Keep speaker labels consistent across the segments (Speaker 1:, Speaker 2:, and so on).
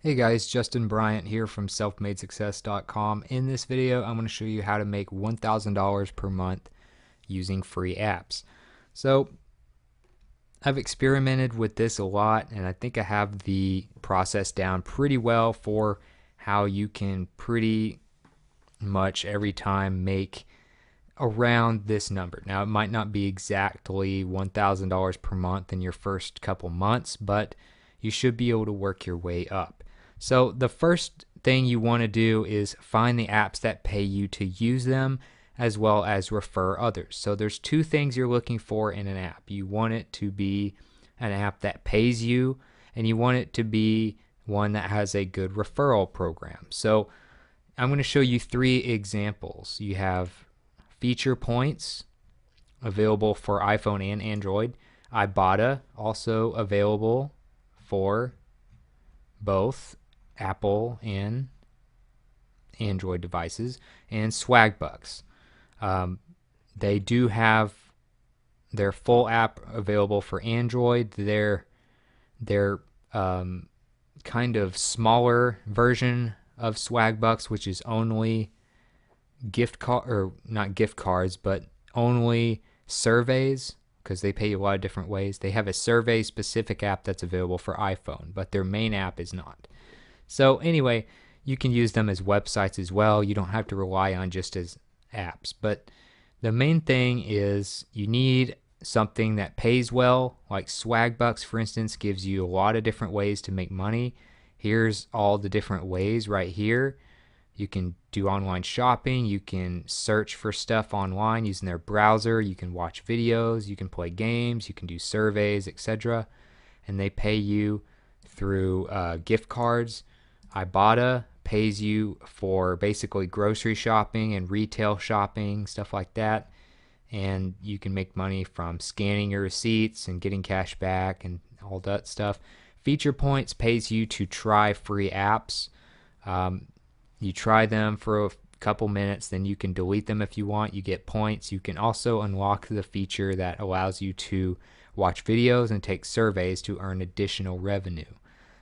Speaker 1: Hey guys, Justin Bryant here from selfmadesuccess.com. In this video, I'm going to show you how to make $1,000 per month using free apps. So, I've experimented with this a lot, and I think I have the process down pretty well for how you can pretty much every time make around this number. Now, it might not be exactly $1,000 per month in your first couple months, but you should be able to work your way up. So the first thing you want to do is find the apps that pay you to use them as well as refer others. So there's two things you're looking for in an app. You want it to be an app that pays you, and you want it to be one that has a good referral program. So I'm going to show you three examples. You have Feature Points, available for iPhone and Android. Ibotta, also available for both Apple and Android devices. And Swagbucks. They do have their full app available for Android. Their kind of smaller version of Swagbucks, which is only gift card, or not gift cards, but only surveys, because they pay you a lot of different ways. They have a survey specific app that's available for iPhone, but their main app is not. So anyway, you can use them as websites as well. You don't have to rely on just as apps, but the main thing is you need something that pays well. Like Swagbucks, for instance, gives you a lot of different ways to make money. Here's all the different ways right here. You can do online shopping. You can search for stuff online using their browser. You can watch videos. You can play games. You can do surveys, etc. And they pay you through gift cards. Ibotta pays you for basically grocery shopping and retail shopping, stuff like that. And you can make money from scanning your receipts and getting cash back and all that stuff. Feature Points pays you to try free apps. You try them for a couple minutes, then you can delete them if you want. You get points. You can also unlock the feature that allows you to watch videos and take surveys to earn additional revenue.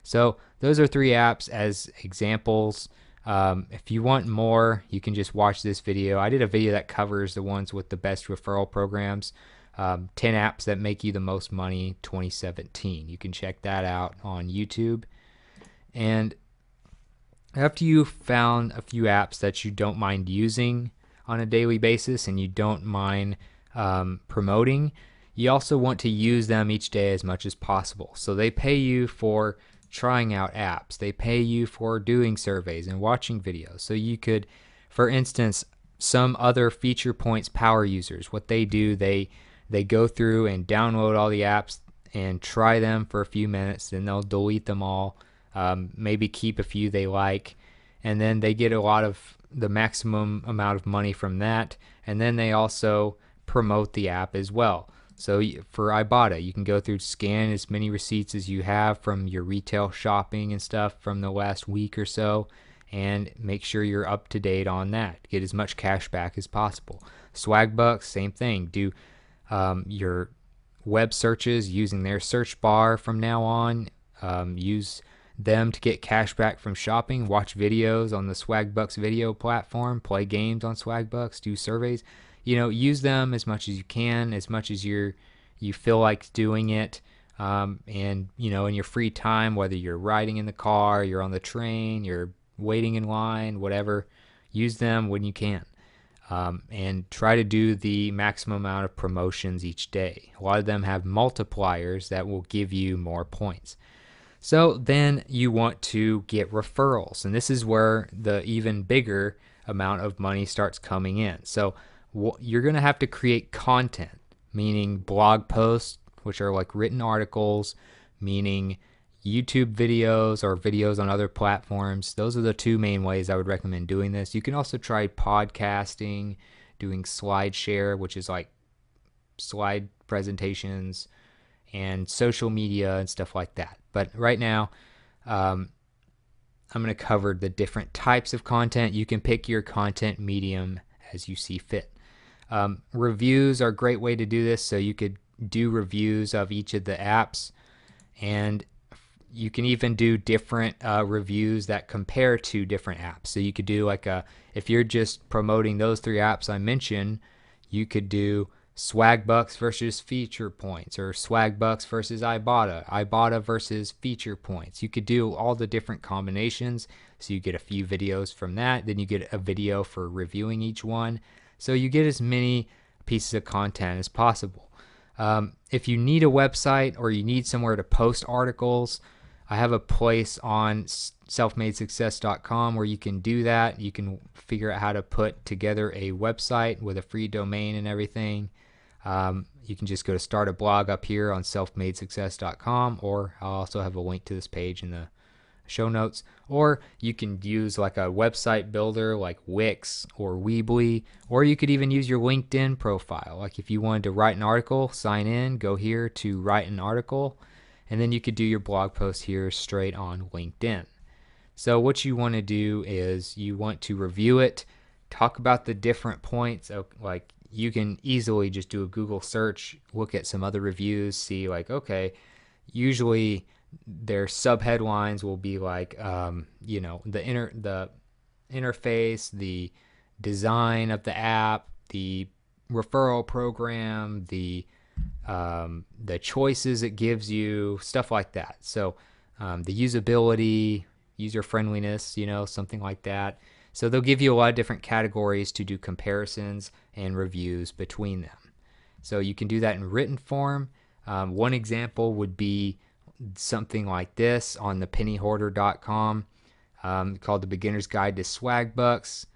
Speaker 1: So those are three apps as examples. If you want more, you can just watch this video. I did a video that covers the ones with the best referral programs, 10 apps that make you the most money 2017. You can check that out on YouTube. And after you've found a few apps that you don't mind using on a daily basis and you don't mind promoting, you also want to use them each day as much as possible. So they pay you for trying out apps. They pay you for doing surveys and watching videos. So you could, for instance, some other Feature Points power users, what they do, they go through and download all the apps and try them for a few minutes, then they'll delete them all. Maybe keep a few they like, and then they get a lot of the maximum amount of money from that, and then they also promote the app as well. So for Ibotta, you can go through, scan as many receipts as you have from your retail shopping and stuff from the last week or so, and make sure you're up to date on that. Get as much cash back as possible. Swagbucks, same thing. Do your web searches using their search bar from now on. Use them to get cash back from shopping. Watch videos on the Swagbucks video platform. Play games on Swagbucks. Do surveys. Use them as much as you can, as much as you feel like doing it. And in your free time, whether you're riding in the car, you're on the train, you're waiting in line, whatever, use them when you can. And try to do the maximum amount of promotions each day. A lot of them have multipliers that will give you more points. So then you want to get referrals, and this is where the even bigger amount of money starts coming in. So you're going to have to create content, meaning blog posts, which are like written articles, meaning YouTube videos or videos on other platforms. Those are the two main ways I would recommend doing this. You can also try podcasting, doing SlideShare, which is like slide presentations, and social media and stuff like that. But right now, I'm going to cover the different types of content. You can pick your content medium as you see fit. Reviews are a great way to do this. So you could do reviews of each of the apps, and you can even do different reviews that compare to different apps. So you could do like if you're just promoting those 3 apps I mentioned, you could do Swagbucks versus Feature Points, or Swagbucks versus Ibotta, Ibotta versus Feature Points. You could do all the different combinations. So you get a few videos from that. Then you get a video for reviewing each one. So you get as many pieces of content as possible. If you need a website or you need somewhere to post articles, I have a place on selfmadesuccess.com where you can do that. You can figure out how to put together a website with a free domain and everything. You can just go to start a blog up here on selfmadesuccess.com, or I'll also have a link to this page in the show notes. Or you can use like a website builder like Wix or Weebly, or you could even use your LinkedIn profile. Like if you wanted to write an article, sign in, go here to write an article, and then you could do your blog post here straight on LinkedIn. So what you want to do is you want to review it, talk about the different points. Like you can easily just do a Google search, look at some other reviews, see like, okay, usually their subheadlines will be like, the interface, the design of the app, the referral program, the choices it gives you, stuff like that. So the usability, user friendliness, something like that. So they'll give you a lot of different categories to do comparisons and reviews between them. So you can do that in written form. One example would be something like this on the pennyhoarder.com, called The Beginner's Guide to Swagbucks.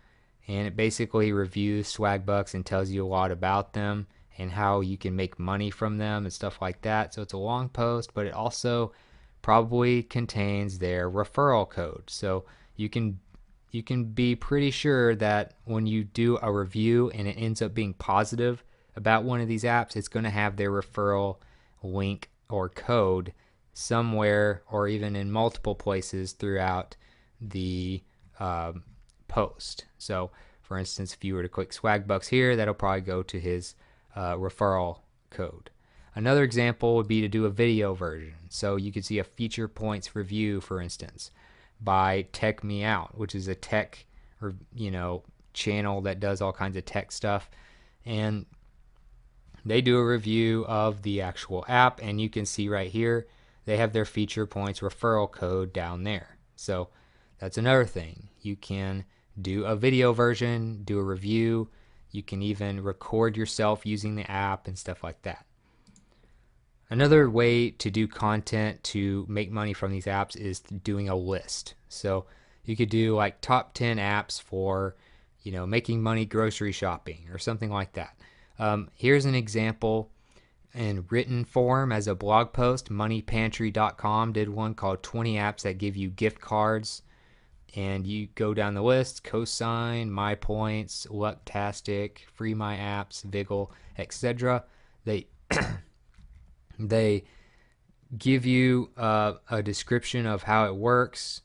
Speaker 1: And it basically reviews Swagbucks and tells you a lot about them and how you can make money from them and stuff like that. So it's a long post, but it also probably contains their referral code. So you can be pretty sure that when you do a review and it ends up being positive about one of these apps, it's going to have their referral link or code somewhere, or even in multiple places throughout the post. So for instance, if you were to click Swagbucks here, that'll probably go to his referral code. Another example would be to do a video version. So you could see a Feature Points review, for instance, by Tech Me Out, which is a tech channel that does all kinds of tech stuff, and they do a review of the actual app, and you can see right here they have their Feature Points referral code down there. So that's another thing. You can do a video version, do a review. You can even record yourself using the app and stuff like that. Another way to do content to make money from these apps is doing a list. So you could do like top 10 apps for, making money grocery shopping or something like that. Here's an example in written form as a blog post. Moneypantry.com did one called 20 apps that give you gift cards. And you go down the list: Cosign, MyPoints, Lucktastic, Free My Apps, Viggle, etc. They give you a description of how it works,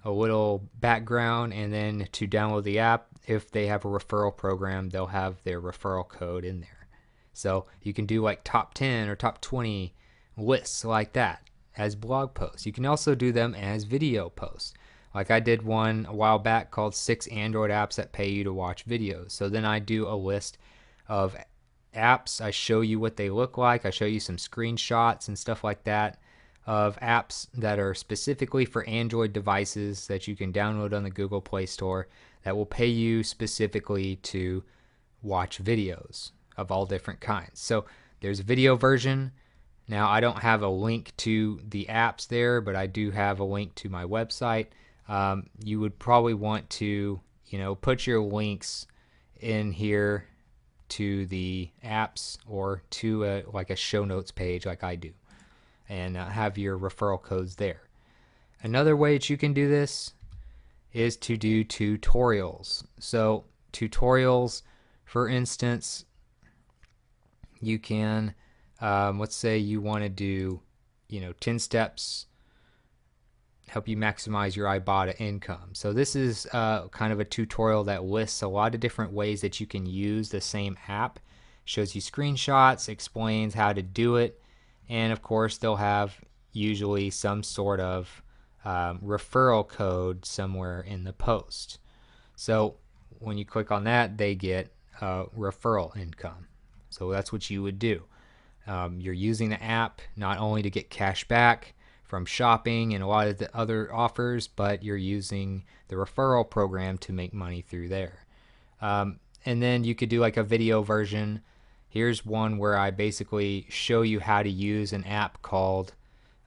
Speaker 1: a little background, and then to download the app, if they have a referral program, they'll have their referral code in there. So you can do like top 10 or top 20 lists like that as blog posts. You can also do them as video posts. Like I did one a while back called 6 Android apps that pay you to watch videos. So then I do a list of apps. I show you what they look like. I show you some screenshots and stuff like that of apps that are specifically for Android devices that you can download on the Google Play Store that will pay you specifically to watch videos of all different kinds. So there's a video version. Now I don't have a link to the apps there, but I do have a link to my website. You would probably want to, put your links in here to the apps or to a show notes page like I do, and have your referral codes there. Another way that you can do this is to do tutorials. So tutorials, for instance, you can, let's say you want to do, 10 steps help you maximize your Ibotta income. So this is kind of a tutorial that lists a lot of different ways that you can use the same app. Shows you screenshots, explains how to do it, and of course they'll have usually some sort of referral code somewhere in the post. So when you click on that, they get referral income. So that's what you would do. You're using the app not only to get cash back from shopping and a lot of the other offers, but you're using the referral program to make money through there. And then you could do like a video version. Here's one where I basically show you how to use an app called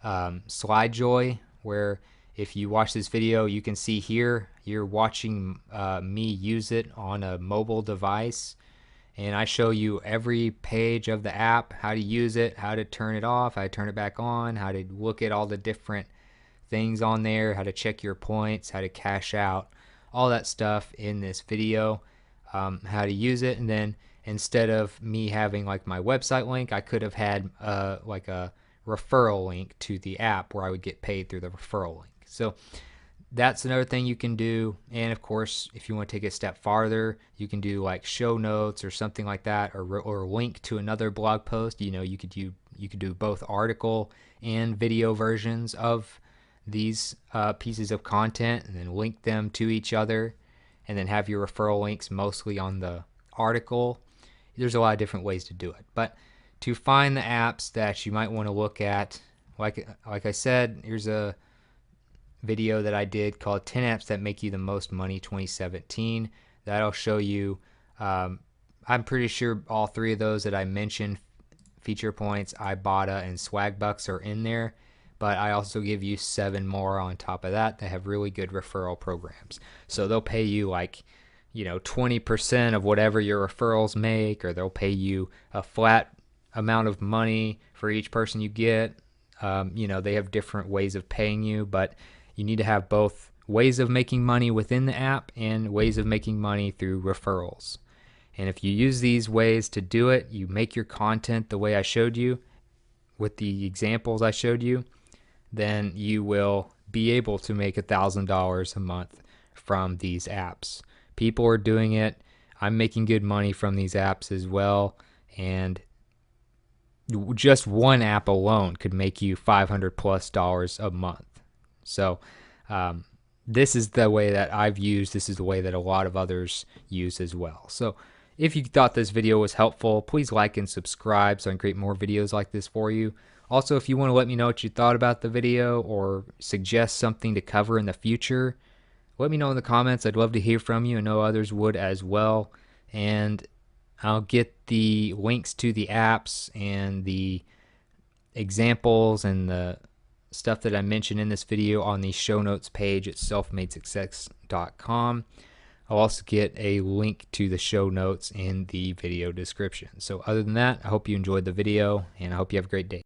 Speaker 1: SlideJoy, where if you watch this video, you can see here you're watching me use it on a mobile device, and I show you every page of the app, how to use it, how to turn it off, how to turn it back on, how to look at all the different things on there, how to check your points, how to cash out, all that stuff in this video, how to use it. And then instead of me having like my website link, I could have had like a referral link to the app where I would get paid through the referral link. So that's another thing you can do. And of course, if you want to take it a step farther, you can do like show notes or something like that, or link to another blog post. You could do both article and video versions of these pieces of content, and then link them to each other, and then have your referral links mostly on the article. There's a lot of different ways to do it, but to find the apps that you might want to look at, like I said, here's a video that I did called 10 apps that make you the most money 2017. That'll show you, I'm pretty sure all three of those that I mentioned, Feature Points, Ibotta, and Swagbucks, are in there, but I also give you 7 more on top of that that have really good referral programs. So they'll pay you like 20% of whatever your referrals make, or they'll pay you a flat amount of money for each person you get. They have different ways of paying you, but you need to have both ways of making money within the app and ways of making money through referrals. And if you use these ways to do it, you make your content the way I showed you with the examples I showed you, then you will be able to make $1,000 a month from these apps. People are doing it. I'm making good money from these apps as well, and just one app alone could make you $500+ a month. So this is the way that I've used. This is the way that a lot of others use as well. So if you thought this video was helpful, please like and subscribe so I can create more videos like this for you. Also, if you want to let me know what you thought about the video or suggest something to cover in the future, let me know in the comments. I'd love to hear from you. I know others would as well. And I'll get the links to the apps and the examples and the stuff that I mentioned in this video on the show notes page at selfmadesuccess.com. I'll also get a link to the show notes in the video description. So other than that, I hope you enjoyed the video, and I hope you have a great day.